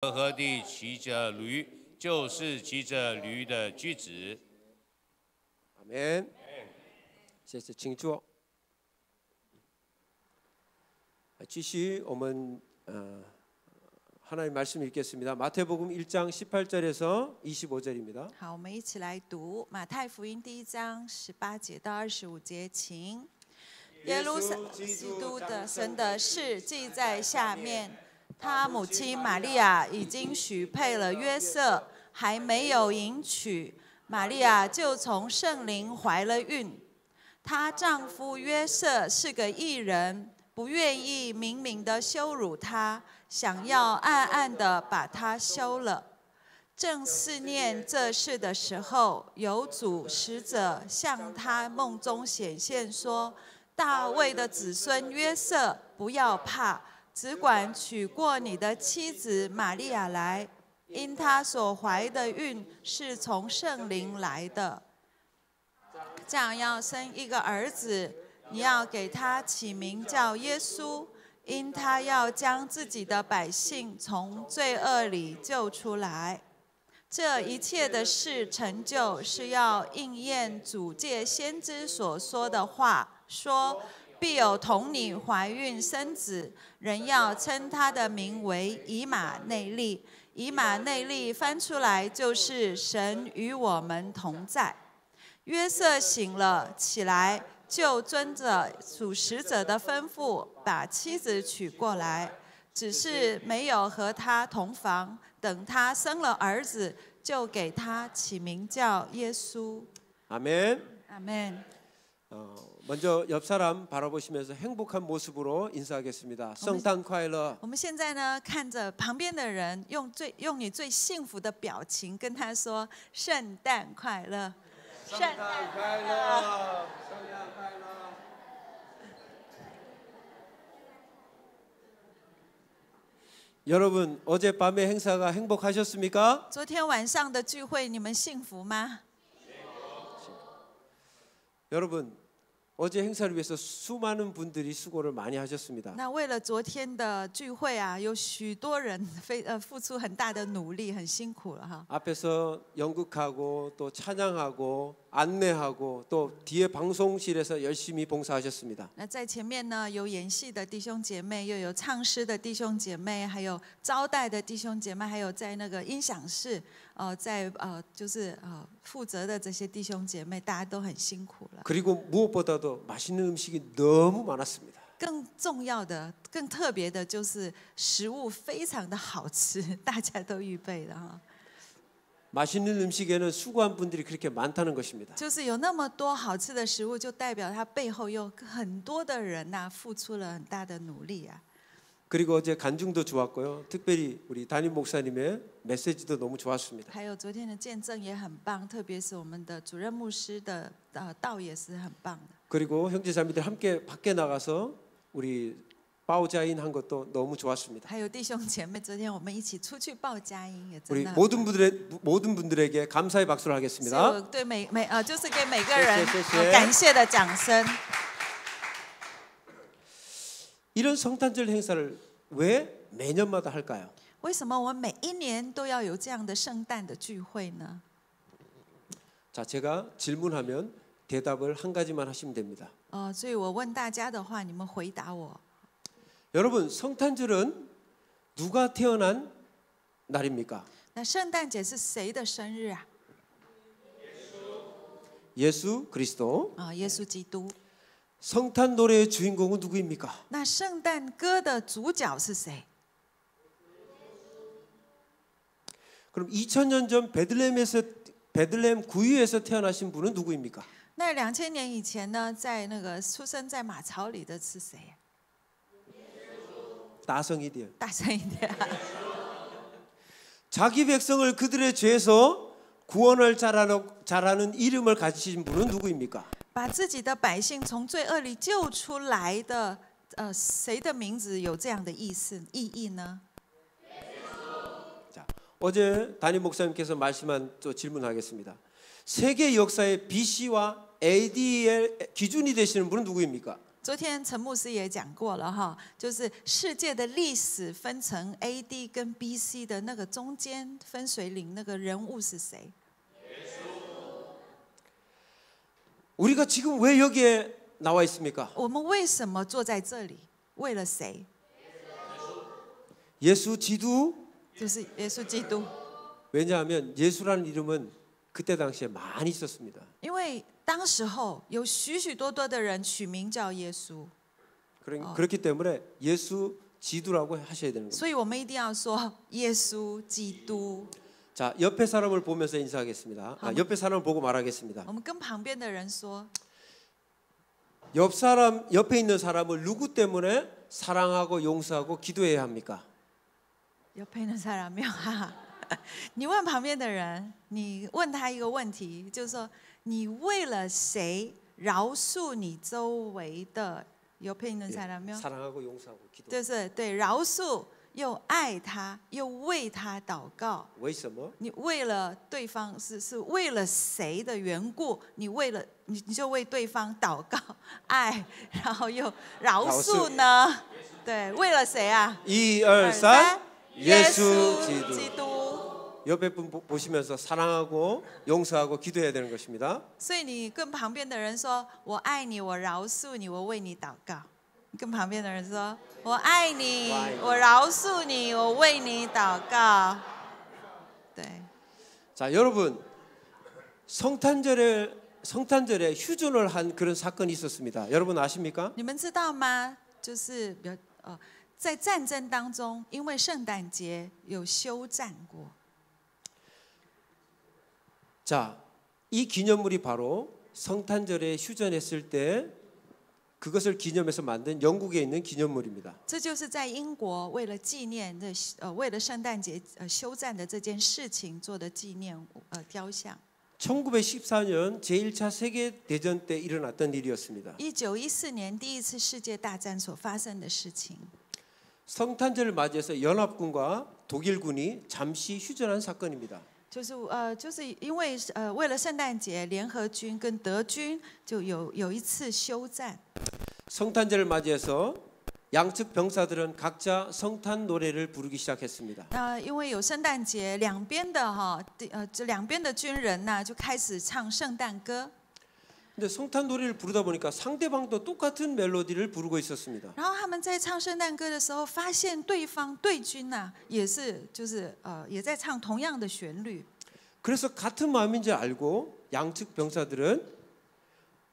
和地骑着驴，就是骑着驴的驹子。阿门。谢谢清楚。继续我们하나님 말씀 읽겠습니다. 마태복음 1장 18절에서 25절입니다. 好，我们一起来读马太福音第1章18节到25节，请。耶路撒冷基督的生的事记在下面。他母亲玛利亚已经许配了约瑟，还没有迎娶，玛利亚就从圣灵怀了孕。她丈夫约瑟是个义人，不愿意明明的羞辱她，想要暗暗的把她休了。正思念这事的时候，有主使者向他梦中显现说：“大卫的子孙约瑟，不要怕，只管娶过你的妻子玛利亚来，因她所怀的孕是从圣灵来的。这样要生一个儿子，你要给他起名叫耶稣，因他要将自己的百姓从罪恶里救出来。这一切的事成就，是要应验主借先知所说的话，说必有童女怀孕生子，人要称他的名为以马内利。以马内利翻出来就是神与我们同在。约瑟醒了起来，就遵着主使者的吩咐，把妻子娶过来，只是没有和他同房。等他生了儿子，就给他起名叫耶稣。 아멘. 아멘. 먼저 옆 사람 바라보시면서 행복한 모습으로 인사하겠습니다. 圣诞快乐。我们现在呢，看着旁边的人，用你最幸福的表情跟他说：“圣诞快乐，圣诞快乐，圣诞快乐。” 여러분 어젯밤의 행사가 행복하셨습니까? 昨天晚上的聚会，你们幸福吗？ 여러분 어제 행사를 위해서 수많은 분들이 수고를 많이 하셨습니다. 那为了昨天的聚会啊，有许多人付出很大的努力，很辛苦了哈。 앞에서 연극하고 또 찬양하고 안내하고 또 뒤에 방송실에서 열심히 봉사하셨습니다. 那在前面呢，有演戏的弟兄姐妹，又有唱诗的弟兄姐妹，还有招待的弟兄姐妹，还有在那个音响室，负责的这些弟兄姐妹，大家都很辛苦了。 그리고 무엇보다도 맛있는 음식이 너무 많았습니다. 更重要的、更特别的就是食物非常的好吃，大家都预备了哈。 맛있는 음식에는 수고한 분들이 그렇게 많다는 것입니다. 就是有那么多好吃的食物，就代表它背后有很多的人呐，付出了很大的努力啊。 그리고 어제 간증도 좋았고요. 특별히 우리 담임 목사님의 메시지도 너무 좋았습니다. 还有昨天的见证也很棒，特别是我们的主任牧师的道也是很棒的。 그리고 형제자매들 함께 밖에 나가서 우리报佳音한 것도 너무 좋았습니다. 还有弟兄姐妹，昨天我们一起出去报佳音，也真 우리 的很 모든 분들에게 감사의 박수를 所以 하겠습니다. 我对就是给每个人谢谢感谢的掌声。 이런 성탄절 행사를 왜 매년마다 할까요? 为什么我们每一年都要有这样的圣诞的聚会呢？ 자, 제가 질문하면 대답을 한 가지만 하시면 됩니다. 所以我问大家的话，你们回答我。 여러분, 성탄절은 누가 태어난 날입니까? 那圣诞节是谁的生日啊？ 예수 그리스도. 耶稣基督。 성탄 노래의 주인공은 누구입니까? 那圣诞歌的主角是谁？ 그럼 2000년 전 베들레헴 구유에서 태어나신 분은 누구입니까? 那2000年以前呢，在那个出生在马槽里的是谁？ 다성이디요. 大声一点。 자기 백성을 그들의 죄에서 구원을 잘하는 이름을 가지신 분은 누구입니까? 把自己的百姓从罪恶里救出来的，谁的名字有这样的意义呢？ 자, 어제 담임 목사님께서 말씀한 또 질문하겠습니다. 세계 역사의 BC와 AD의 기준이 되시는 분은 누구입니까? 昨天陈牧师也讲过了哈，就是世界的历史分成 A.D. 跟 B.C. 的那个中间分水岭那个人物是谁？ 우리가 지금 왜 여기에 나와 있습니까? 我们为什么坐在这里？为了谁？ 예수 지두. 就是耶稣基督。 왜냐하면 예수라는 이름은 그때 당시에 많이 있었습니다. 因为当时候有许许多多的人取名叫耶稣， 그렇기 때문에 예수 지두라고 하셔야 되는 겁니다. 所以我们一定要说耶稣基督。 자, 옆에 사람을 보면서 인사하겠습니다. 옆에 사람을 보고 말하겠습니다. 我们跟旁边的人说， 옆에 있는 사람을 누구 때문에 사랑하고 용서하고 기도해야 합니까? 옆에 있는 사람이요. 你问旁边的人，你问他一个问题，就是说你为了谁饶恕你周围的옆에 있는 사람이요? 사랑하고 용서하고 기도. 就是对饶恕又爱他又为他祷告。 왜什么?你为了对方是为了谁的缘故？你为了你就为对方祷告、爱，然后又饶恕呢？对，为了谁啊？ 2, 2, 3. 耶 예수 稣 지두. 基督。 옆에 분 보시면서 사랑하고 용서하고 기도해야 되는 것입니다. 所以你跟旁边的人说：“我爱你，我饶恕你，我为你祷告。”你跟旁边的人说：“我爱你，我饶恕你，我为你祷告。”对。 자, 여러분 성탄절에 휴전을 한 그런 사건이 있었습니다. 여러분 아십니까? 你们知道吗？就是在战争当中，因为圣诞节有休战过。 자, 이 기념물이 바로 성탄절에 휴전했을 때 그것을 기념해서 만든 영국에 있는 기념물입니다. 这就是在英国为了纪念为了圣诞节休战的这件事情做的纪念雕像。 1914년 제1차 세계 대전 때 일어났던 일이었습니다. 1914年第一次世界大战所发生的事情。 성탄절을 맞이해서 연합군과 독일군이 잠시 휴전한 사건입니다. 就是因为为了圣诞节，联合军跟德军就有一次休战。 성탄절을 맞이해서 양측 병사들은 각자 성탄 노래를 부르기 시작했습니다. 因为有圣诞节，两边的军人呢就开始唱圣诞歌。 근데 성탄 노래를 부르다 보니까 상대방도 똑같은 멜로디를 부르고 있었습니다. 然后他们在唱圣诞歌的时候，发现对军呐也是也在唱同样的旋律。 그래서 같은 마음인지 알고 양측 병사들은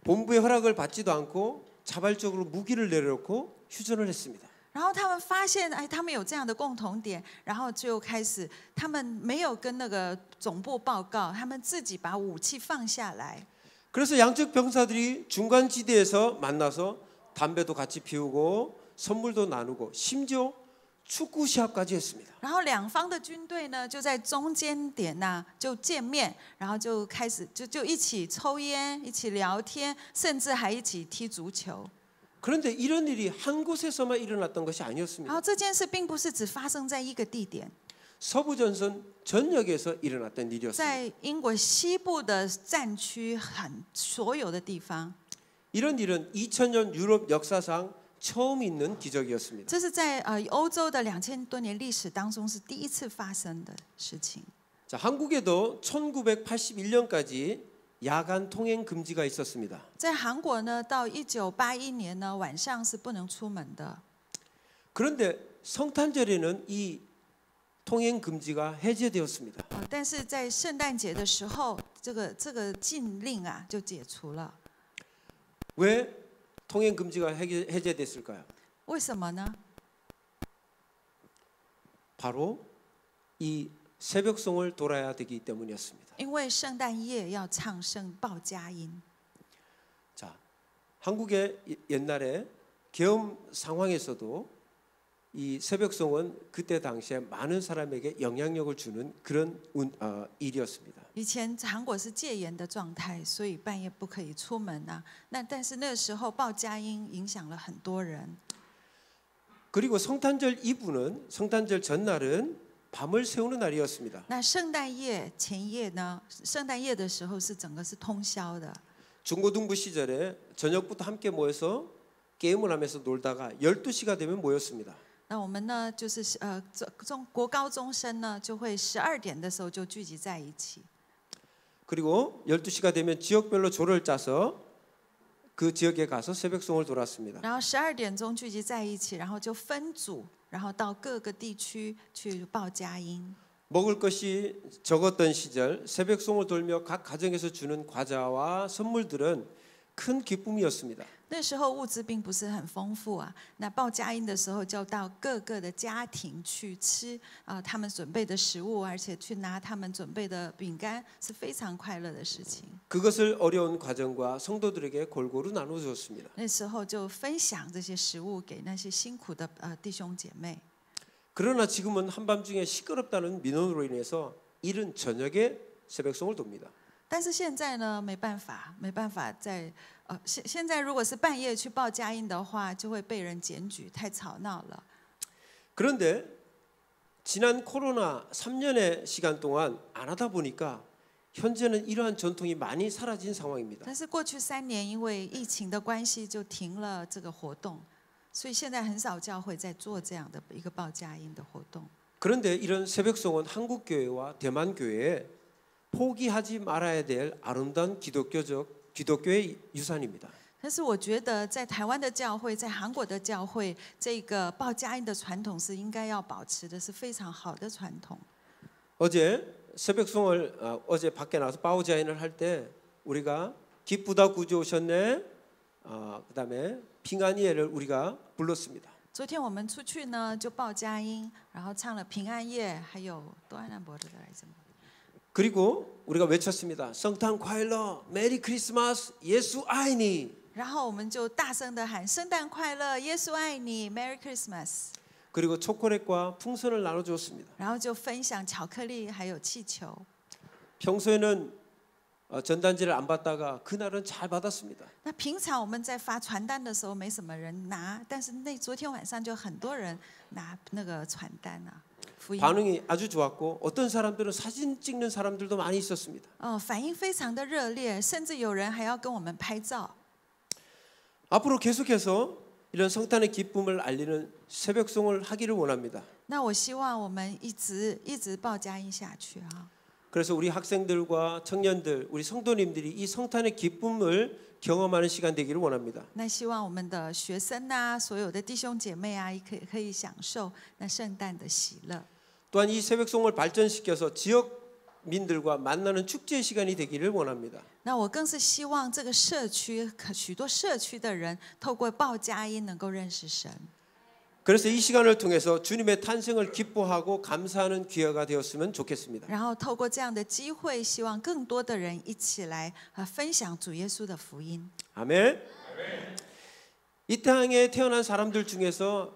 본부의 허락을 받지도 않고 자발적으로 무기를 내려놓고 휴전을 했습니다. 然后他们发现，他们有这样的共同点，然后就开始，他们没有跟那个总部报告，他们自己把武器放下来。 그래서 양측 병사들이 중간 지대에서 만나서 담배도 같이 피우고 선물도 나누고 심지어 축구 시합까지 했습니다. 然后两方的军队呢，就在中间点呐就见面，然后就开始就一起抽烟，一起聊天，甚至还一起踢足球。 그런데 이런 일이 한 곳에서만 일어났던 것이 然 아니었습니다. 后这件事并不是只发生在一个地点， 서부 전선 전역에서 일어났던 일이었습니다. 在英国西部的战区所有的地方。 이런 일은 2000년 유럽 역사상 처음 있는 기적이었습니다. 这是在欧洲的2000多年历史当中是第一次发生的事情。 자, 한국에도 1981년까지 야간 통행 금지가 있었습니다. 在韩国呢，到1981年呢，晚上是不能出门的。 그런데 성탄절에는 이 통행 금지가 해제되었습니다. 但是在圣诞节的时候，这个禁令啊就解除了。 왜 통행 금지가 해제됐을까요? 为什么呢？ 바로 이 새벽송을 돌아야 되기 때문이었습니다. 因为圣诞夜要唱报佳音。 자, 한국의 옛날에 계엄 상황에서도 이 새벽송은 그때 당시에 많은 사람에게 영향력을 주는 그런 일이었습니다. 以前韩国是戒严的状态，所以半夜不可以出门啊。但是那个时候报佳音影响了很多人。 그리고 성탄절 이브는 성탄절 전날은 밤을 새우는 날이었습니다. 那圣诞夜前夜呢？圣诞夜的时候是整个是通宵的。 중고등부 시절에 저녁부터 함께 모여서 게임을 하면서 놀다가 12시가 되면 모였습니다. 那我们呢，就是国高中生呢，就会12点的时候就聚集在一起。 그리고 12시가 되면 지역별로 조를 짜서 그 지역에 가서 새벽송을 돌았습니다. 然后12点钟聚集在一起，然后就分组，然后到各个地区去报佳音。 먹을 것이 적었던 시절 새벽송을 돌며 각 가정에서 주는 과자와 선물들은 큰 기쁨이었습니다. 那时候物资并不是很丰富啊，那报佳音的时候就到各个的家庭去吃他们准备的食物，而且去拿他们准备的饼干，是非常快乐的事情。 그것을 어려운 가정과 성도들에게 골고루 나눠 주었습니다. 那时候就分享这些食物给那些辛苦的弟兄姐妹。 그러나 지금은 한밤중에 시끄럽다는 민원으로 인해서 이른 저녁에 새벽송을 돕니다. 但是现在呢，没办法在现在如果是半夜去报佳音的话，就会被人检举，太吵闹了。 그런데 지난 코로나 3년의 시간 동안 안 하다 보니까 현재는 이러한 전통이 많이 사라진 상황입니다. 但是过去3年因为疫情的关系，就停了这个活动，所以现在很少教会在做这样的一个报佳音的活动。 그런데 이런 새벽송은 한국 교회와 대만 교회에 포기하지 말아야 될 아름다운 기독교의 유산입니다. 但是我觉得，在台湾的教会，在韩国的教会，这个报佳音的传统是应该要保持的，是非常好的传统。 어제 새벽송을 어제 밖에 나와서 바오자인을 할 때 우리가 기쁘다 구주 오셨네. 그다음에平安夜를 우리가 불렀습니다. 昨天我们出去呢，就报佳音，然后唱了平安夜，还有多安兰博的来着。 그리고 우리가 외쳤습니다. 성탄 과일러 메리 크리스마스 예수 아이니. 然后我们就大声的喊圣诞快乐，耶稣爱你 ，Merry Christmas。 그리고 초콜릿과 풍선을 나눠주었습니다. 然后就分享巧克力还有气球。 평소에는 전단지를 안 받다가 그날은 잘 받았습니다. 那平常我们在发传单的时候没什么人拿，但是昨天晚上就很多人拿那个传单啊。 반응이 아주 좋았고 어떤 사람들은 사진 찍는 사람들도 많이 있었습니다. 反应非常的热烈，甚至有人还要跟我们拍照。 앞으로 계속해서 이런 성탄의 기쁨을 알리는 새벽송을 하기를 원합니다. 那我希望我们一直报佳音下去啊。 그래서 우리 학생들과 청년들, 우리 성도님들이 이 성탄의 기쁨을 경험하는 시간 되기를 원합니다. 那希望我们的学生啊，所有的弟兄姐妹啊，可以享受那圣诞的喜乐。 또한 이 새벽송을 발전시켜서 지역민들과 만나는 축제 시간이 되기를 원합니다. 那我更是希望这个社区许多社区的人透过报佳音能够认识神。 그래서 이 시간을 통해서 주님의 탄생을 기뻐하고 감사하는 기회가 되었으면 좋겠습니다. 然后透过这样的机会，希望更多的人一起来分享主耶稣的福音。 아멘. 이 땅에 태어난 사람들 중에서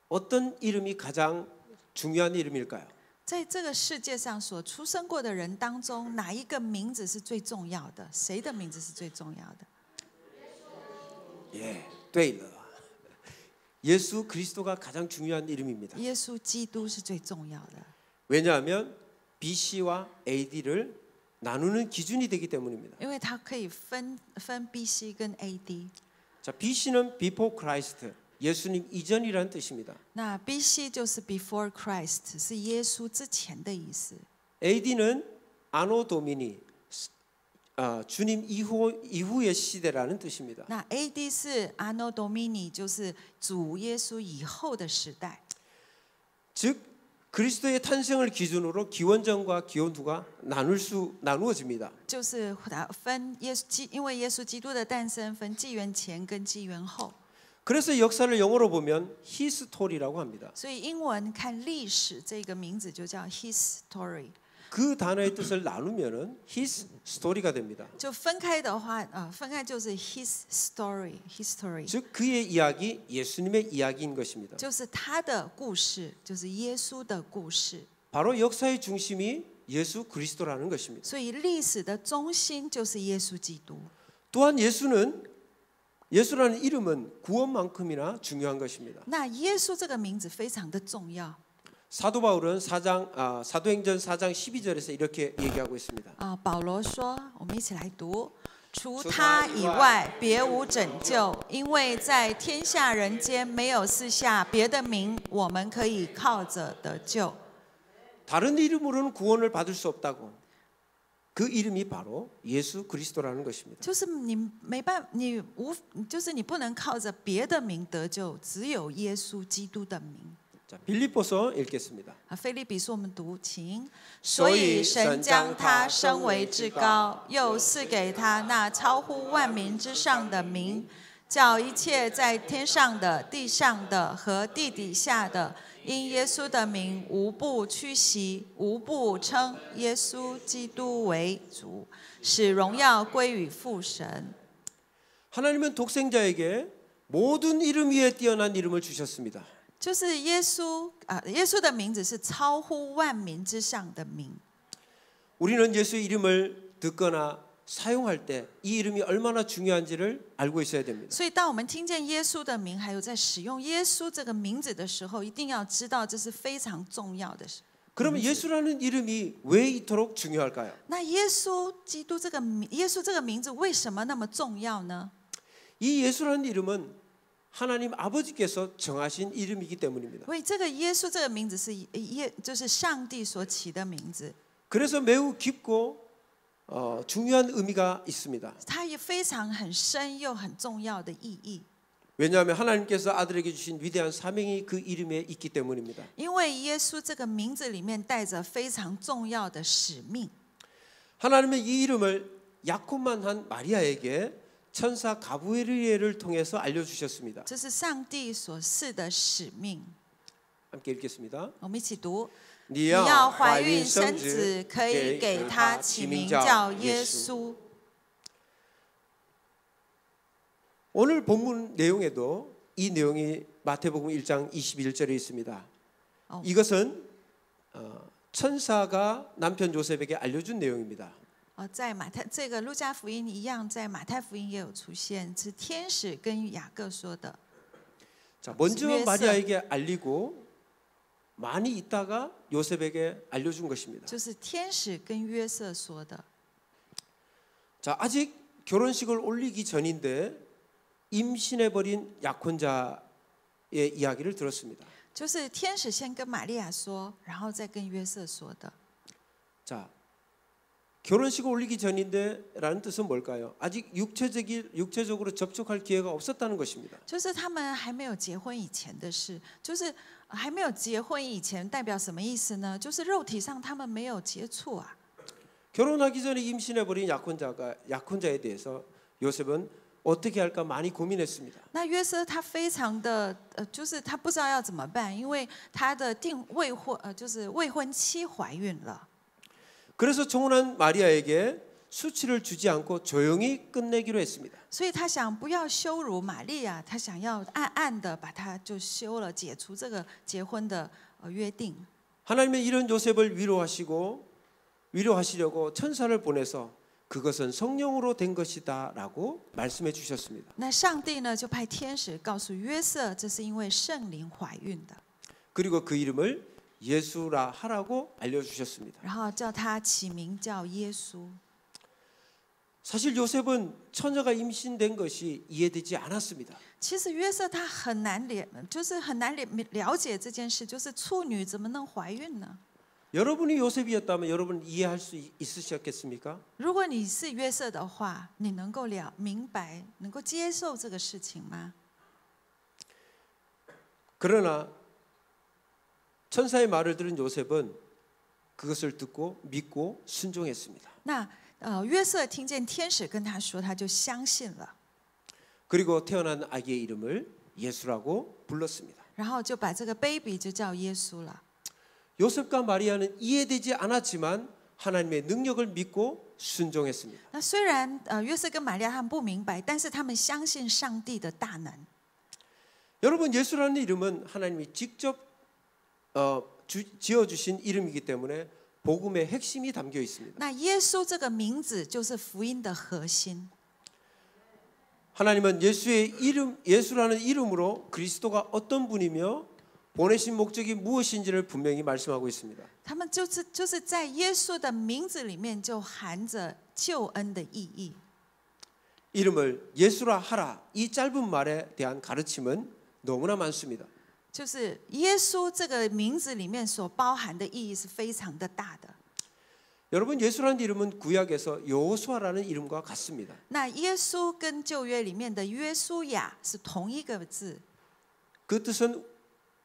어떤 이름이 가장 중요한 이름일까요? 在这个世界上所出生过的人当中，哪一个名字是最重要的？谁的名字是最重要的？ 예, 对了. 예수 그리스도가 가장 중요한 이름입니다. 耶稣基督是最重要的。 왜냐하면 BC와 AD를 나누는 기준이 되기 때문입니다. 因为它可以分 BC 跟 AD。 자, BC는 Before Christ, 예수님 이전이라는 뜻입니다. 那 BC 就是 Before Christ， 是耶稣之前的意思。 AD는 Anno Domini, 주님 이후의 시대라는 뜻입니다. 那 AD 是 Anno Domini， 就是主耶稣以后的时代。 즉 그리스도의 탄생을 기준으로 기원전과 기원후가 나누어집니다. 就是分因为耶稣基督的诞生，分纪元前跟纪元后。 그래서 역사를 영어로 보면 history라고 합니다. 所以英文看历史这个名字就叫 history。 그 단어의 뜻을 나누면은 his story가 됩니다. 就分开的话，分开就是 his story，history。 즉 그의 이야기, 예수님의 이야기인 것입니다. 就是他的故事，就是耶稣的故事。 바로 역사의 중심이 예수 그리스도라는 것입니다. 所以历史的中心就是耶稣基督。 또한 예수라는 이름은 구원만큼이나 중요한 것입니다. 那耶稣这个名字非常的重要。 사도 바울은 사도행전 4장 12절에서 이렇게 얘기하고 있습니다. 保罗说，我们一起来读除他以外，别无拯救，因为在天下人间没有赐下别的名，我们可以靠着得救。 다른 이름으로는 구원을 받을 수 없다고. 그 이름이 바로 예수 그리스도라는 것입니다. 就是你没办，就是你不能靠着别的名得救，只有耶稣基督的名。 자, 빌립보서 읽겠습니다. 腓立比书我们读，请。所以神将他升为至高，又赐给他那超乎万民之上的名，叫一切在天上的、地上的和地底下的，因耶稣的名，无不屈膝，无不称耶稣基督为主，使荣耀归于父神。 하나님은 독생자에게 모든 이름 위에 뛰어난 이름을 주셨습니다. 就是耶稣耶稣的名字是超乎万民之上的名。 우리는 예수의 이름을 듣거나 사용할 때 이 이름이 얼마나 중요한지를 알고 있어야 됩니다. 所以当我们听见耶稣的名，还有在使用耶稣这个名字的时候，一定要知道这是非常重要的事。 그러면 예수라는 이름이 왜 이토록 중요할까요? 那耶稣基督耶稣这个名字为什么那么重要呢？ 이 예수라는 이름은 하나님 아버지께서 정하신 이름이기 때문입니다. 因为这个耶稣这个名字是就是上帝所起的名字， 그래서 매우 깊고 중요한 의미가 있습니다. 它也非常很深又很重要的意义。 왜냐하면 하나님께서 아들에게 주신 위대한 사명이 그 이름에 있기 때문입니다. 因为耶稣这个名字里面带着非常重要的使命。 하나님의 이 이름을 약혼만한 마리아에게 천사 가브리엘을 통해서 알려주셨습니다. 这是上帝所赐的使命。 함께 읽겠습니다. 我们一起读。 你 你要怀孕生子，可以给他起名叫耶稣。 오늘 본문 내용에도 이 내용이 마태복음 1장 21절에 있습니다. 이것은 천사가 남편 요셉에게 알려준 내용입니다. 在这个路加福音一样，在马太福音也有出现，是天使跟雅各说的。 자, 먼저 마리아에게 알리고 많이 있다가 요셉에게 알려준 것입니다. 就是天使跟约瑟说的。 자, 아직 결혼식을 올리기 전인데 임신해버린 약혼자의 이야기를 들었습니다. 就是天使先跟玛利亚说，然后再跟约瑟说的。 자, 결혼식을 올리기 전인데라는 뜻은 뭘까요? 아직 육체적으로 접촉할 기회가 없었다는 것입니다. 就是他们还没有结婚以前的事，就是还没有结婚以前代表什么意思呢？就是肉体上他们没有接触啊。 결혼하기 전에 임신해버린 약혼자에 대해서 요셉은 어떻게 할까 많이 고민했습니다. 那约瑟他非常的就是他不知道要怎么办，因为他的就是未婚妻怀孕了。 그래서 청혼한 마리아에게 수치를 주지 않고 조용히 끝내기로 했습니다. 所以他想不要羞辱玛利亚，他想要暗暗的把他就休了，解除这个结婚的约定。 하나님은 이런 요셉을 위로하시려고 천사를 보내서 그것은 성령으로 된 것이다라고 말씀해 주셨습니다. 那上帝呢就派天使告诉约瑟，这是因为圣灵怀孕的。 그리고 그 이름을 예수라 하라고 알려주셨습니다. 然后叫他起名叫耶稣。 사실 요셉은 처녀가 임신된 것이 이해되지 않았습니다. 其实约瑟他很难了解这件事，就是处女怎么能怀孕呢？ 여러분이 요셉이었다면 여러분 이해할 수 있으셨겠습니까? 如果你是约瑟的话，你能够明白、能够接受这个事情吗？ 그러나 천사의 말을 들은 요셉은 그것을 듣고 믿고 순종했습니다. 那约瑟听见天使跟他说，他就相信了， 그리고 태어난 아기의 이름을 예수라고 불렀습니다. 然后就把这个 baby 就叫耶稣了。 요셉과 마리아는 이해되지 않았지만 하나님의 능력을 믿고 순종했습니다. 那虽然约瑟跟玛利亚他们不明白，但是他们相信上帝的大能。 여러분 예수라는 이름은 하나님이 직접 지어주신 이름이기 때문에 복음의 핵심이 담겨 있습니다. 那耶稣这个名字就是福音的核心。 하나님은 예수라는 이름으로 그리스도가 어떤 분이며 보내신 목적이 무엇인지를 분명히 말씀하고 있습니다. 他们就是在耶稣的名字里面就含着救恩的意义。 이름을 예수라 하라 이 짧은 말에 대한 가르침은 너무나 많습니다. 就是耶稣这个名字里面所包含的意义是非常的大的。 여러분 예수라는 이름은 구약에서 여호수아라는 이름과 같습니다. 那耶稣跟旧约里面的约书亚是同一个字， 그 뜻은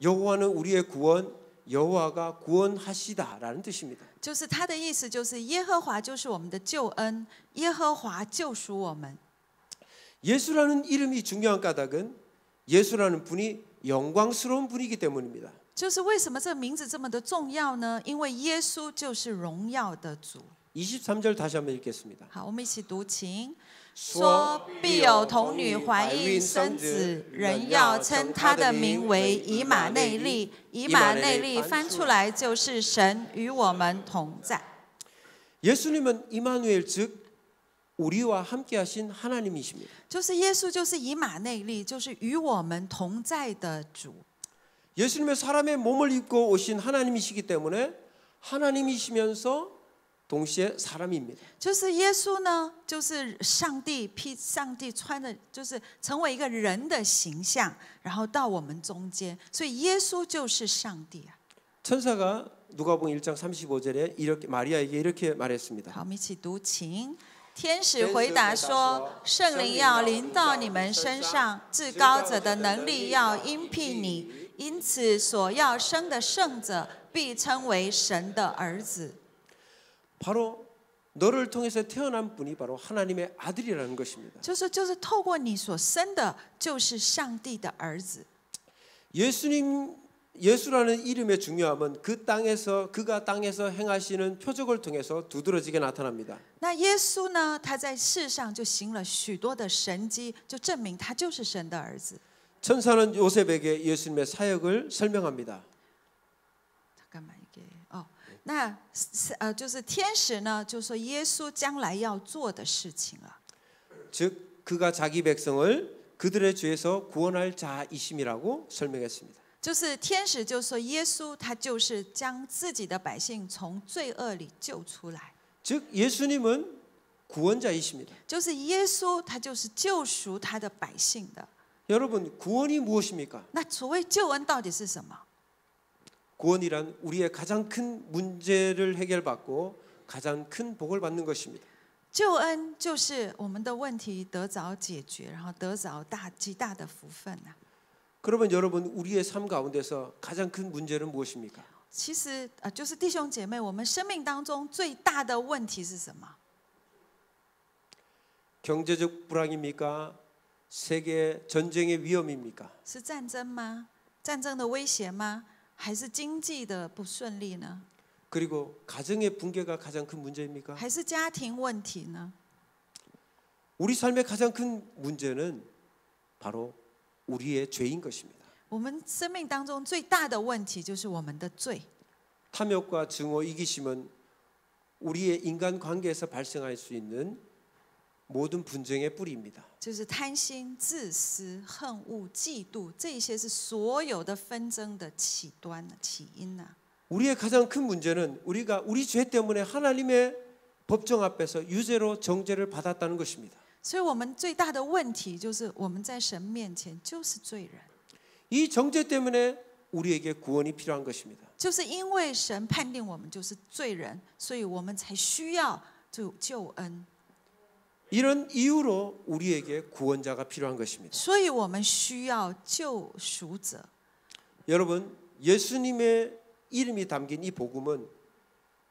여호와는 우리의 구원, 여호와가 구원하시다라는 뜻입니다. 就是他的意思就是耶和华就是我们的救恩，耶和华救赎我们。 예수라는 이름이 중요한 까닭은 예수라는 분이 영광스러운 분이기 때문입니다. 就是为什么这个名字这么的重要呢？因为耶稣就是荣耀的主。 23절 다시 한번 읽겠습니다. 好，我们一起读经。说必有童女怀孕生子，人要称他的名为以马内利。以马内利翻出来就是神与我们同在。 예수님은 이마누엘 즉 우리와 함께하신 하나님이십니다. 就是耶稣，就是以马内利，就是与我们同在的主。 예수님의 사람의 몸을 입고 오신 하나님이시기 때문에 하나님이시면서 동시에 사람입니다. 就是耶稣呢，就是上帝穿的，就是成为一个人的形象，然后到我们中间，所以耶稣就是上帝啊。 천사가 누가복음 1장 35절에 이렇게 마리아에게 이렇게 말했습니다. 好，我们一起读经。天使回答说：“圣灵要临到你们身上，至高者的能力要荫庇你，因此所要生的圣者必称为神的儿子。” 바로 너를 통해서 태어난 분이 바로 하나님의 아들이라는 것입니다. 就是透过你所生的，就是上帝的儿子。 예수라는 이름의 중요함은 그가 땅에서 행하시는 표적을 통해서 두드러지게 나타납니다. 那耶稣呢？他在世上就行了许多的神迹，就证明他就是神的儿子。 천사는 요셉에게 예수님의 사역을 설명합니다. 干嘛一个？哦，那就是天使呢，就说耶稣将来要做的事情了。 즉 그가 자기 백성을 그들의 죄에서 구원할 자이심이라고 설명했습니다. 就是天使就说耶稣他就是将自己的百姓从罪恶里救出来。 즉 예수님은 구원자이십니다. 就是耶稣他就是救赎他的百姓的。 여러분 구원이 무엇입니까? 那所谓救恩到底是什么？ 구원이란 우리의 가장 큰 문제를 해결받고 가장 큰 복을 받는 것입니다. 救恩就是我们的问题得着解决，然后得着极大的福分啊。 그러면 여러분 우리의 삶 가운데서 가장 큰 문제는 무엇입니까? 其实就是弟兄姐妹，我们生命当中最大的问题是什么？ 경제적 불황입니까? 세계 전쟁의 위험입니까? 是战争吗？战争的威胁吗？还是经济的不顺利呢？ 그리고 가정의 붕괴가 가장 큰 문제입니까? 还是家庭问题呢？ 우리 삶의 가장 큰 문제는 바로 우리의 죄인 것입니다. 我们生命当中最大的问题就是我们的罪。 탐욕과 증오, 이기심은 우리의 인간 관계에서 발생할 수 있는 모든 분쟁의 뿌리입니다. 就是贪心、自私、恨恶、嫉妒，这些是所有的纷争的起端、起因啊。 우리의 가장 큰 문제는 우리가 우리 죄 때문에 하나님의 법정 앞에서 유죄로 정죄를 받았다는 것입니다. 所以我们最大的问题就是我们在神面前就是罪人， 이 정죄 때문에 우리에게 구원이 필요한 것입니다. 就是因为神判定我们就是罪人，所以我们才需要救恩。 이런 이유로 우리에게 구원자가 필요한 것입니다. 所以我们需要救赎者。 여러분 예수님의 이름이 담긴 이 복음은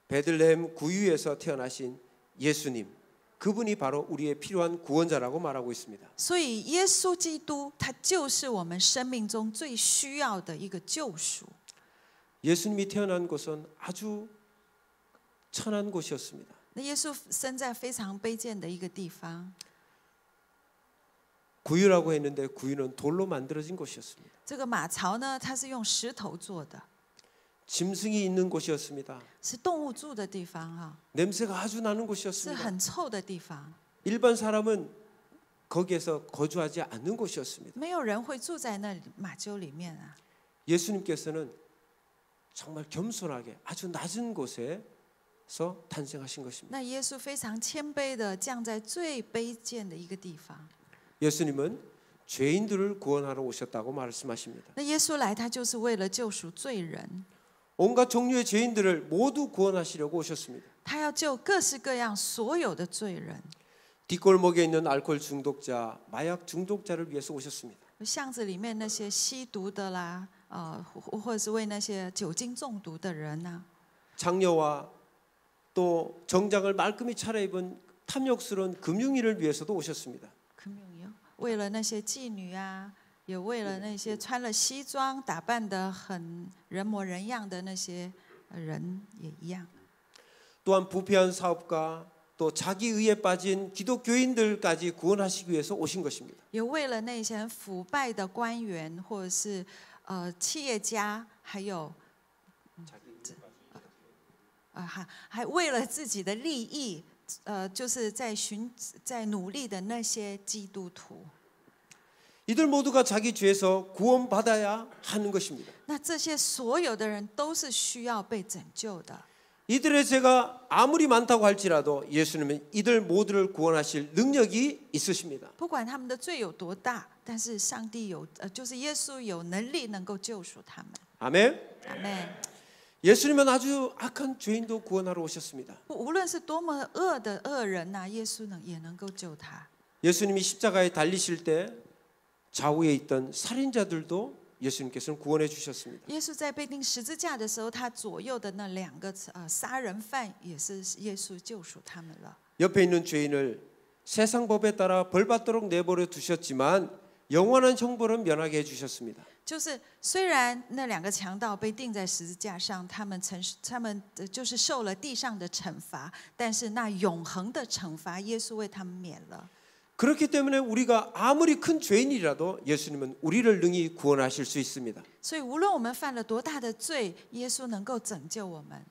베들레헴 구유에서 태어나신 예수님 그분이 바로 우리의 필요한 구원자라고 말하고 있습니다. 所以耶稣基督他就是我们生命中最需要的一个救赎。 예수님이 태어난 곳은 아주 천한 곳이었습니다. 那耶稣生在非常卑贱的一个地方， 구유라고 했는데 구유는 돌로 만들어진 곳이었습니다. 这个马槽呢，它是用石头做的， 짐승이 있는 곳이었습니다. 是动物住的地方哈， 냄새가 아주 나는 是 곳이었습니다. 很臭的地方， 일반 사람은 거기에서 거주하지 않는 곳이었습니다. 没有人会住在那里马厩里面啊。 예수님께서는 정말 겸손하게 아주 낮은 곳에 탄생하신 것입니다. 那耶稣非常谦卑的降在最卑贱的一个地方。 예수님은 죄인들을 구원하러 오셨다고 말씀하십니다. 那耶稣来，他就是为了救赎罪人， 온갖 종류의 죄인들을 모두 구원하시려고 오셨습니다. 他要救各式各样所有的罪人。 뒷골목에 있는 알코올 중독자, 마약 중독자를 위해서 오셨습니다. 巷子里面那些吸毒的啦，或者是为那些酒精中毒的人呐、 장녀와 또 정장을 말끔히 차려입은 탐욕스러운 금융인을 위해서도 오셨습니다. 为了那些妓女啊，也为了那些穿了西装打扮得很人模人样的那些人也一样。 또한 부패한 사업가 또 자기의에 빠진 기독교인들까지 구원하시기 위해서 오신 것입니다. 也为了那些腐败的官员或者是企业家，还有还为了自己的利益，就是在努力的那些基督徒。 이들 모두가 자기 죄에서 구원받아야 하는 것입니다. 那这些所有的人都是需要被拯救的。 이들의 죄가 아무리 많다고 할지라도 예수님은 이들 모두를 구원하실 능력이 있으십니다. 不管他们的罪有多大，但是上帝就是耶稣有能力能够救赎他们。 아멘. 阿们。 예수님은 아주 악한 죄인도 구원하러 오셨습니다. 无论是多么恶的恶人呐、耶稣也能够救他。 예수님이 십자가에 달리실 때 좌우에 있던 살인자들도 예수님께서는 구원해 주셨습니다. 耶稣在被钉十字架的时候，他左右的那两个杀人犯也是耶稣救赎他们了。 옆에 있는 죄인을 세상 법에 따라 벌받도록 내버려 두셨지만 영원한 형벌은 면하게 해 주셨습니다. 就是虽然那两个强盗被钉在十字架上，他们就是受了地上的惩罚，但是那永恒的惩罚，耶稣为他们免了。 그렇기 때문에 우리가 아무리 큰 죄인이라도 예수님은 우리를 능히 구원하실 수 있습니다. 所以无论我们犯了多大的罪，耶稣能够拯救我们。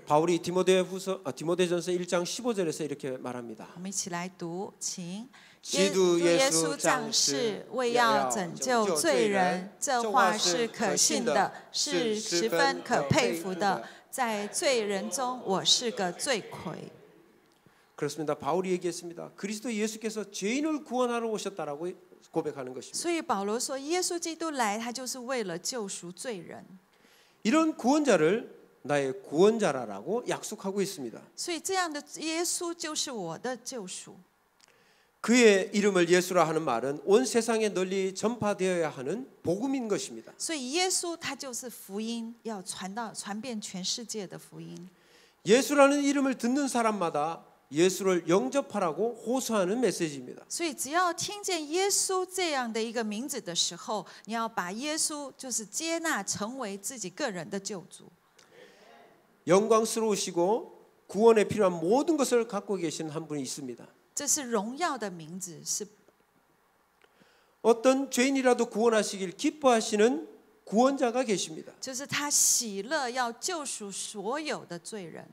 바울이 디모데전서 1장 15절에서 이렇게 말합니다. 我们一起来读，请。 基督耶稣降世，为要拯救罪人，这话是可信的，是十分可佩服的。在罪人中，我是个罪魁。 그렇습니다. 바울이 얘기했습니다. 그리스도 예수께서 죄인을 구원하러 오셨다라고 고백하는 것입니다. 所以保罗说，耶稣基督来，他就是为了救赎罪人。 이런 구원자를 나의 구원자라고 약속하고 있습니다. 所以这样的耶稣就是我的救赎。 그의 이름을 예수라 하는 말은 온 세상에 널리 전파되어야 하는 복음인 것입니다. 所以耶稣他就是福音，要传遍全世界的福音。 예수라는 이름을 듣는 사람마다 예수를 영접하라고 호소하는 메시지입니다. 所以只要听见耶稣这样的一个名字的时候，你要把耶稣就是接纳成为自己个人的救主。 영광스러우시고 구원에 필요한 모든 것을 갖고 계신 한 분이 있습니다. 这是荣耀的名字，是 어떤 죄인이라도 구원하시길 기뻐하시는 구원자가 계십니다. 就是他喜乐要救赎所有的罪人。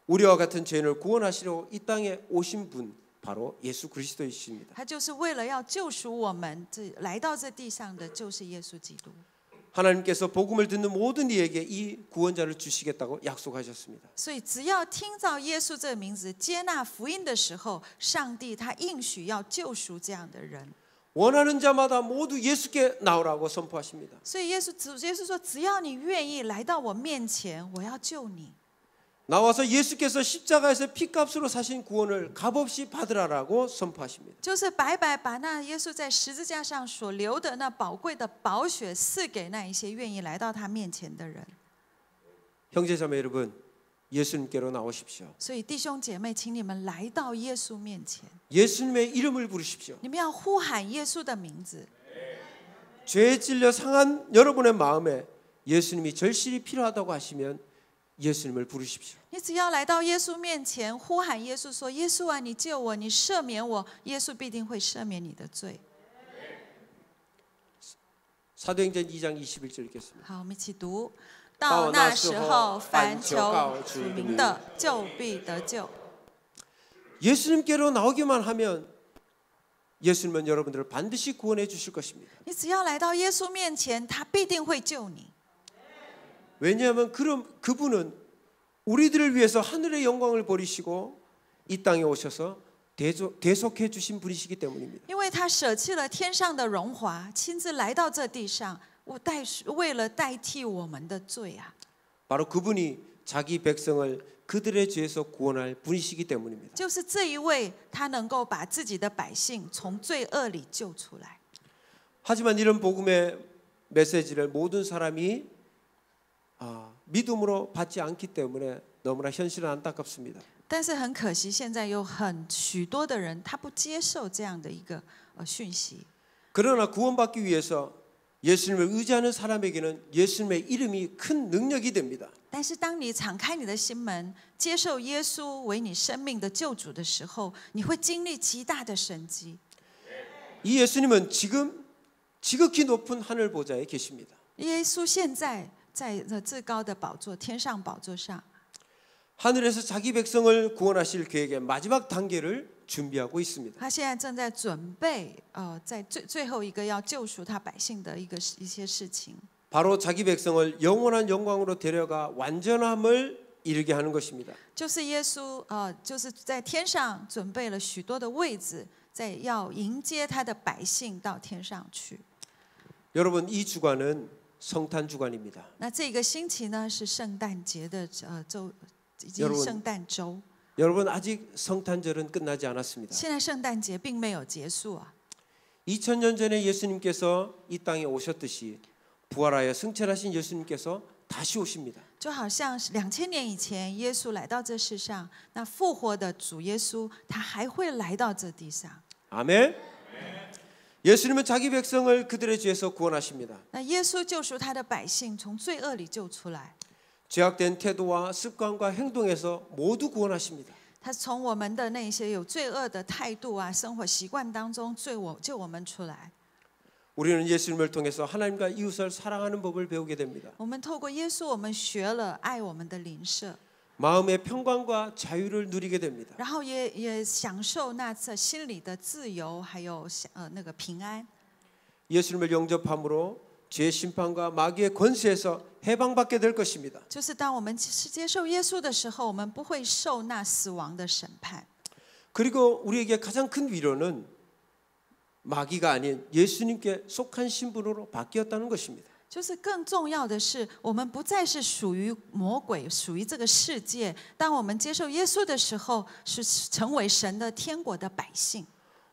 우리와 같은 죄인을 구원하시려 이 땅에 오신 분 바로 예수 그리스도이십니다. 他就是为了要救赎我们，来到这地上的就是耶稣基督。 하나님께서 복음을 듣는 모든 이에게 이 구원자를 주시겠다고 약속하셨습니다. 所以只要听到耶稣这个名字，接纳福音的时候，上帝他应许要救赎这样的人。 원하는 자마다 모두 예수께 나오라고 선포하십니다. 所以耶稣说，只要你愿意来到我面前，我要救你。 나와서 예수께서 십자가에서 피값으로 사신 구원을 값없이 받으라라고 선포하십니다. 就是白白把那耶稣在十字架上所流的那宝贵的宝血赐给那一些愿意来到他面前的人。 형제자매 여러분, 예수님께로 나오십시오. 所以弟兄姐妹，请你们来到耶稣面前， 예수님의 이름을 부르십시오. 你们要呼喊耶稣的名字。 죄에 찔려 상한 여러분의 마음에 예수님이 절실히 필요하다고 하시면 예수님을 부르십시오. 你只要来到耶稣面前，呼喊耶稣说：“耶稣啊，你救我，你赦免我。”耶稣必定会赦免你的罪。 사도행전 2장 21절 읽겠습니다. 好，我们一起读。到那时候，凡求主名的，就必得救。 예수님께로 나오기만 하면 예수님은 여러분들을 반드시 구원해 주실 것입니다. 你只要来到耶稣面前，他必定会救你。 왜냐하면 그분은 우리들을 위해서 하늘의 영광을 버리시고 이 땅에 오셔서 대속해 주신 분이시기 때문입니다. 因为他舍弃了天上的荣华，亲自来到这地上，为了代替我们的罪啊。 바로 그분이 자기 백성을 그들의 죄에서 구원할 분이시기 때문입니다. 就是这一位，他能够把自己的百姓从罪恶里救出来。 하지만 이런 복음의 메시지를 모든 사람이 믿음으로 받지 않기 때문에 너무나 현실은 안타깝습니다. 但是很可惜，现在有许多的人，他不接受这样的一个讯息。 그러나 구원받기 위해서 예수님을 의지하는 사람에게는 예수님의 이름이 큰 능력이 됩니다. 但是当你敞开你的心门，接受耶稣为你生命的救主的时候，你会经历极大的神迹。 이 예수님은 지금 지극히 높은 하늘 보좌에 계십니다. 耶稣现在在至高的宝座，天上宝座上。 하늘에서 자기 백성을 구원하실 계획의 마지막 단계를 준비하고 있습니다. 他现在正在准备，在最后一个要救赎他百姓的一些事情， 바로 자기 백성을 영원한 영광으로 데려가 완전함을 이루게 하는 것입니다. 就是耶稣，就是在天上准备了许多的位置，要迎接他的百姓到天上去。 여러분 이 주간은 성탄 주간입니다. 那这个星期呢是圣诞节的周，已经圣诞周。 여러분 아직 성탄절은 끝나지 않았습니다. 现在圣诞节并没有结束啊。 2000년 전에 예수님께서 이 땅에 오셨듯이 부활하여 승천하신 예수님께서 다시 오십니다. 就好像2000年以前耶稣来到这世上，那复活的主耶稣他还会来到这地上。 아멘. 예수님은 자기 백성을 그들의 죄에서 구원하십니다. 那耶稣救赎他的百姓，从罪恶里救出来。 죄악된 태도와 습관과 행동에서 모두 구원하십니다. 他从我们的那些有罪恶的态度啊、生活习惯当中救我们出来。 우리는 예수님을 통해서 하나님과 이웃을 사랑하는 법을 배우게 됩니다. 我们透过耶稣，我们学了爱我们的邻舍， 마음의 평강과 자유를 누리게 됩니다. 然后也享受那心里的自由，还有那个平安。 예수님을 영접함으로 죄 심판과 마귀의 권세에서 해방받게 될 것입니다. 就是当我们接受耶稣的时候，我们不会受那死亡的审判。 그리고 우리에게 가장 큰 위로는 마귀가 아닌 예수님께 속한 신분으로 바뀌었다는 것입니다. 就是更重要的是，我们不再是属于魔鬼，属于这个世界。当我们接受耶稣的时候，是成为神的天国的百姓。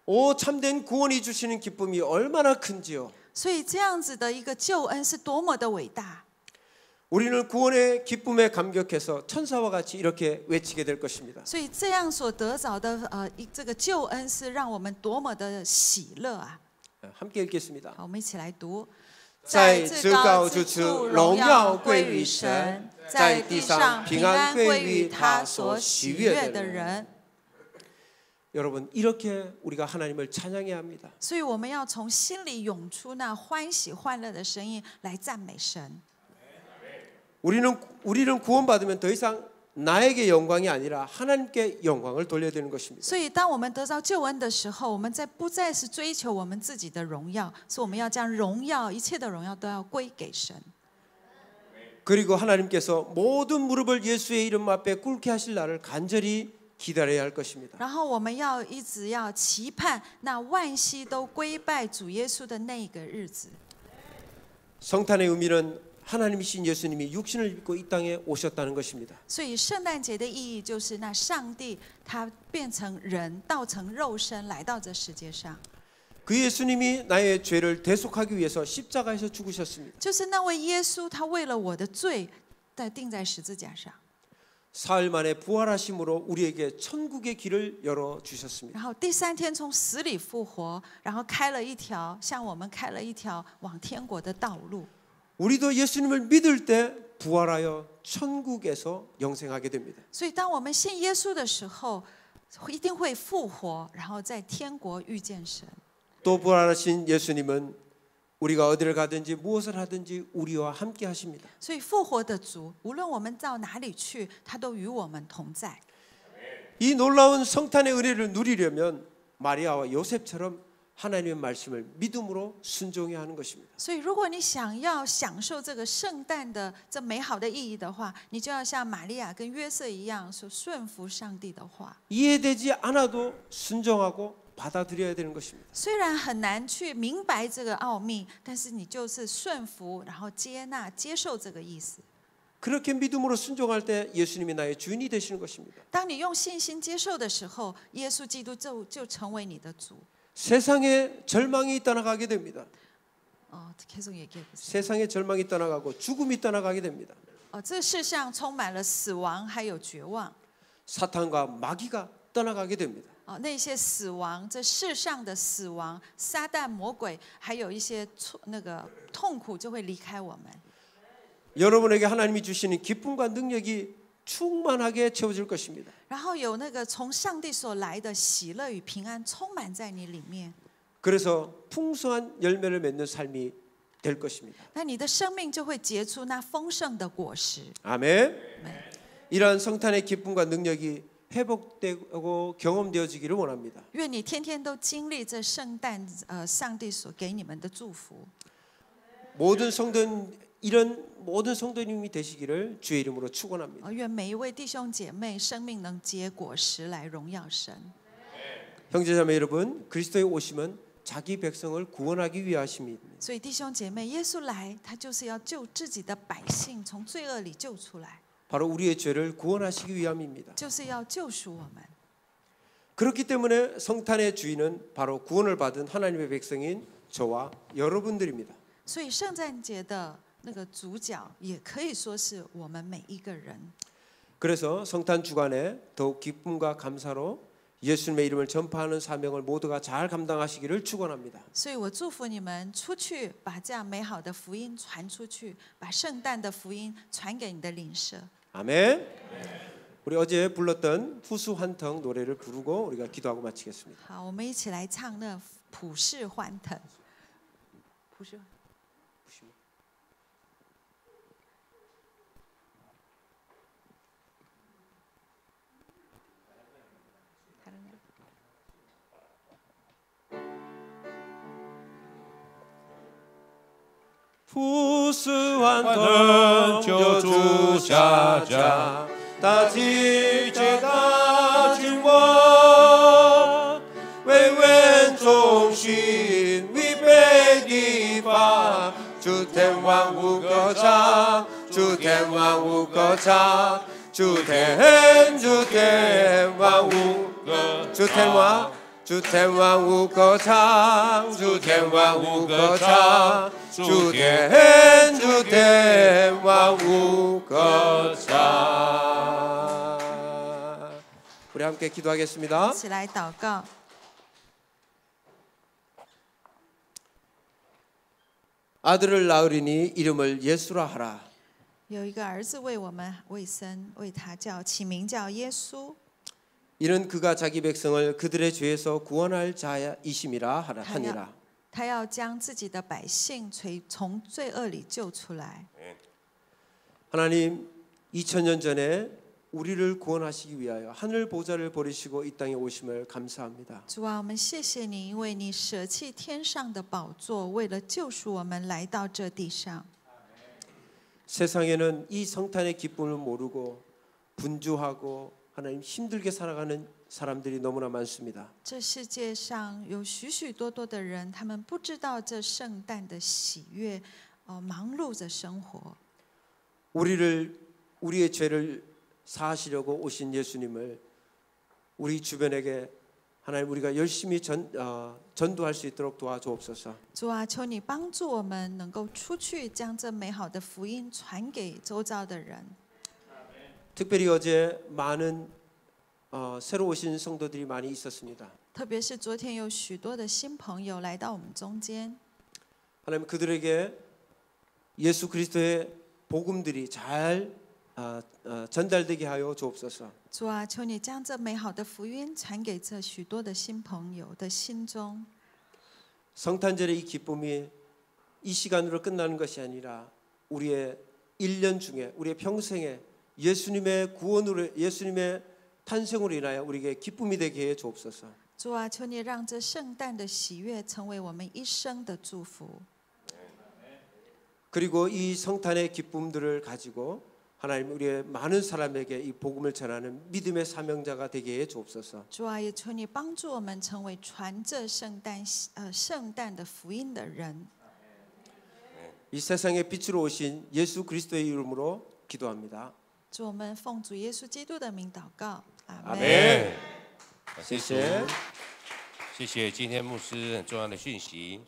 오 참된 구원이 주시는 기쁨이 얼마나 큰지요. 所以这样子的一个救恩是多么的伟大。 우리는 구원의 기쁨에 감격해서 천사와 같이 이렇게 외치게 될 것입니다. 所以这样所得着的这个救恩是让我们多么的喜乐啊！ 함께 읽겠습니다. 好，我们一起来读。 在至高之处荣耀归于神，在地上平安归于他所喜悦的人。 여러분 이렇게 우리가 하나님을 찬양해야 합니다. 所以我们要从心里涌出那欢喜欢乐的声音来赞美神。 우리는 구원받으면 더 이상 나에게 영광이 아니라 하나님께 영광을 돌려야 되는 것입니다. 所以当我们得到救恩的时候，我们不再是追求我们自己的荣耀，是我们要将荣耀，一切的荣耀都要归给神。 그리고 하나님께서 모든 무릎을 예수의 이름 앞에 꿇게 하실 날을 간절히 기다려야 할 것입니다. 然后我们一直要期盼那万膝都归拜主耶稣的那个日子。 성탄의 의미는 하나님이신 예수님이 육신을 입고 이 땅에 오셨다는 것입니다. 所以圣诞节的意义就是那上帝他变成人，道成肉身来到这世界上。 그 예수님이 나의 죄를 대속하기 위해서 십자가에서 죽으셨습니다. 就是那位耶稣，他为了我的罪，钉在十字架上。 사흘 만에 부활하심으로 우리에게 천국의 길을 열어 주셨습니다. 然后第3天从死里复活，然后向我们开了一条往天国的道路。 우리도 예수님을 믿을 때 부활하여 천국에서 영생하게 됩니다. 所以当我们信耶稣的时候，一定会复活，然后在天国遇见神。 또 부활하신 예수님은 우리가 어디를 가든지 무엇을 하든지 우리와 함께 하십니다. 所以复活的主，无论我们到哪里去，他都与我们同在。 이 놀라운 성탄의 은혜를 누리려면 마리아와 요셉처럼 하나님의 말씀을 믿음으로 순종해야 하는 것입니다. 所以，如果你想要享受这个圣诞的这美好的意义的话，你就要像玛利亚跟约瑟一样，说顺服上帝的话。 이해되지 않아도 순종하고 받아들여야 되는 것입니다. 虽然很难去明白这个奥秘，但是你就是顺服，然后接纳、接受这个意思。 그렇게 믿음으로 순종할 때 예수님이 나의 주인이 되시는 것입니다. 当你用信心接受的时候，耶稣基督就成为你的主。 세상에 절망이 떠나가게 됩니다. 계속 얘기해 보세요. 세상에 절망이 떠나가고 죽음이 떠나가게 됩니다. 这世上充满了死亡，还有绝望。 사탄과 마귀가 떠나가게 됩니다. 那些死亡，这世上的死亡，撒旦、魔鬼，还有一些那个痛苦，就会离开我们。 여러분에게 하나님이 주시는 기쁨과 능력이 충만하게 채워질 것입니다. 然后有那个从上帝所来的喜乐与平安充满在你里面。 그래서 풍성한 열매를 맺는 삶이 될 것입니다. 那你的生命就会结出那丰盛的果实。 아멘. 이러한 성탄의 기쁨과 능력이 회복되고 경험되어지기를 원합니다. 愿你天天都经历这圣诞，上帝所给你们的祝福。 모든 성도님이 되시기를 주의 이름으로 축원합니다. 愿每一位弟兄姐妹生命能结果实来荣耀神。 형제자매 여러분, 그리스도의 오심은 자기 백성을 구원하기 위하심입니다. 所以弟兄姐妹，耶稣来，他就是要救自己的百姓，从罪恶里救出来， 바로 우리의 죄를 구원하시기 위함입니다. 就是要救赎我们。 그렇기 때문에 성탄의 주인은 바로 구원을 받은 하나님의 백성인 저와 여러분들입니다. 所以圣诞节的那个主角，也可以说是我们每一个人。 그래서 성탄 주간에 더욱 기쁨과 감사로 예수님의 이름을 전파하는 사명을 모두가 잘 감당하시기를 축원합니다. 所以我祝福你们出去，把这样美好的福音传出去，把圣诞的福音传给你的邻舍。 아멘. 우리 어제 불렀던 후수환腾 노래를 부르고 우리가 기도하고 마치겠습니다. 好，我们一起来唱那普世欢腾。普世。 후수환腾 救主 찾아 다시 죄다 증원 외wen忠心 预备地方 主天万物歌唱 主天万物歌唱 主天万物主天万物歌唱 主天万物歌唱 主天万物歌唱 우리 함께 기도하겠습니다. 一起来祷告。 아들을 낳으리니 이름을 예수라 하라. 有一个儿子为我们为生，为他起名叫耶稣。 이는 그가 자기 백성을 그들의 죄에서 구원할 자이심이라 하니라. 他要将自己的百姓从罪恶里救出来。 하나님 2000년 전에 우리를 구원하시기 위하여 하늘 보좌를 버리시고 이 땅에 오심을 감사합니다. 主啊，我们谢谢你，因为你舍弃天上的宝座，为了救赎我们来到这地上。 세상에는 이 성탄의 기쁨을 모르고 분주하고 하나님 힘들게 살아가는 사람들이 너무나 많습니다. 这世界上有许许多多的人，他们不知道这圣诞的喜悦，忙碌着生活。 우리의 죄를 사하시려고 오신 예수님을 우리 주변에게 하나님 우리가 열심히 전도할 수 있도록 도와주옵소서. 主啊，求你帮助我们能够出去，将这美好的福音传给周遭的人。 특별히 어제 많은 새로 오신 성도들이 많이 있었습니다. 特别是昨天有许多的新朋友来到我们中间， 하나님 그들에게 예수 그리스도의 복음들이 잘 전달되게 하여 주옵소서. 主啊，求你将这美好的福音传给这许多的新朋友的心中。 성탄절의 이 기쁨이 이 시간으로 끝나는 것이 아니라 우리의 1년 중에 우리의 평생에 예수님의 구원으로 예수님의 탄생으로 인하여 우리에게 기쁨이 되게 해 주옵소서. 主啊，求你让这圣诞的喜悦成为我们一生的祝福。 그리고 이 성탄의 기쁨들을 가지고 하나님 우리의 많은 사람에게 이 복음을 전하는 믿음의 사명자가 되게 해 주옵소서. 主啊，也求你帮助我们成为传这圣诞的福音的人。 이 세상의 빛으로 오신 예수 그리스도의 이름으로 기도합니다. 主，我们奉主耶稣基督的名祷告，阿门。 아멘. 谢谢主，谢谢今天牧师很重要的讯息。